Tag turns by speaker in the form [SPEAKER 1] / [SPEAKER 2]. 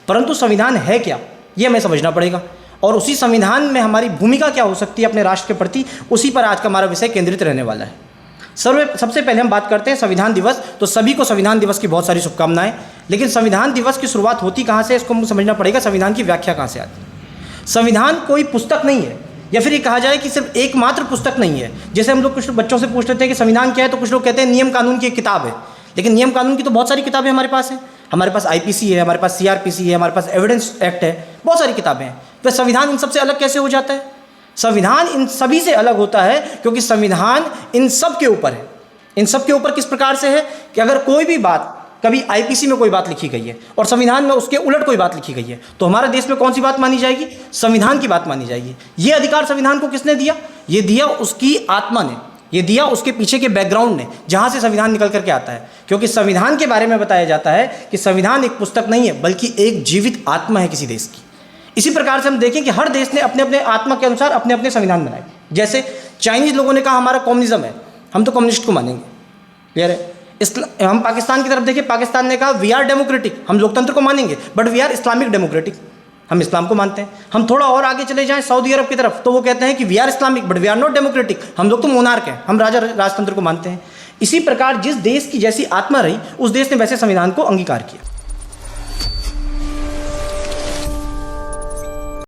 [SPEAKER 1] परंतु संविधान है क्या, ये हमें समझना पड़ेगा, और उसी संविधान में हमारी भूमिका क्या हो सकती है अपने राष्ट्र के प्रति, उसी पर आज का हमारा विषय केंद्रित रहने वाला है। सबसे पहले हम बात करते हैं संविधान दिवस। तो सभी को संविधान दिवस की बहुत सारी शुभकामनाएं। लेकिन संविधान दिवस की शुरुआत होती कहाँ से, इसको हमको समझना पड़ेगा। संविधान की व्याख्या कहाँ से आती है। संविधान कोई पुस्तक नहीं है, या फिर ये कहा जाए कि सिर्फ एकमात्र पुस्तक नहीं है। जैसे हम लोग कुछ बच्चों से पूछ लेते हैं कि संविधान क्या है, तो कुछ लोग कहते हैं नियम कानून की एक किताब है। लेकिन नियम कानून की तो बहुत सारी किताबें हमारे पास हैं। हमारे पास आईपीसी है, हमारे पास सीआरपीसी है, हमारे पास एविडेंस एक्ट है, बहुत सारी किताबें हैं। तो संविधान इन सबसे अलग कैसे हो जाता है? संविधान इन सभी से अलग होता है क्योंकि संविधान इन सब के ऊपर है। इन सब के ऊपर किस प्रकार से है कि अगर कोई भी बात, कभी आईपीसी में कोई बात लिखी गई है और संविधान में उसके उलट कोई बात लिखी गई है, तो हमारे देश में कौन सी बात मानी जाएगी? संविधान की बात मानी जाएगी। ये अधिकार संविधान को किसने दिया? ये दिया उसकी आत्मा ने, ये दिया उसके पीछे के बैकग्राउंड ने, जहां से संविधान निकल करके आता है। क्योंकि संविधान के बारे में बताया जाता है कि संविधान एक पुस्तक नहीं है, बल्कि एक जीवित आत्मा है किसी देश की। इसी प्रकार से हम देखें कि हर देश ने अपने अपने आत्मा के अनुसार अपने अपने संविधान बनाए। जैसे चाइनीज लोगों ने कहा हमारा कम्युनिज्म है, हम तो कम्युनिस्ट को मानेंगे, क्लियर है। हम पाकिस्तान की तरफ देखें, पाकिस्तान ने कहा वी आर डेमोक्रेटिक, हम लोकतंत्र को मानेंगे, but we are Islamic democratic, हम इस्लाम को मानते हैं। हम थोड़ा और आगे चले जाएं सऊदी अरब की तरफ, तो वो कहते हैं कि we are Islamic but we are not democratic, हम लोग तो मोनार्क हैं, हम राजतंत्र को मानते हैं। इसी प्रकार जिस देश की जैसी आत्मा रही, उस देश ने वैसे संविधान को अंगीकार किया।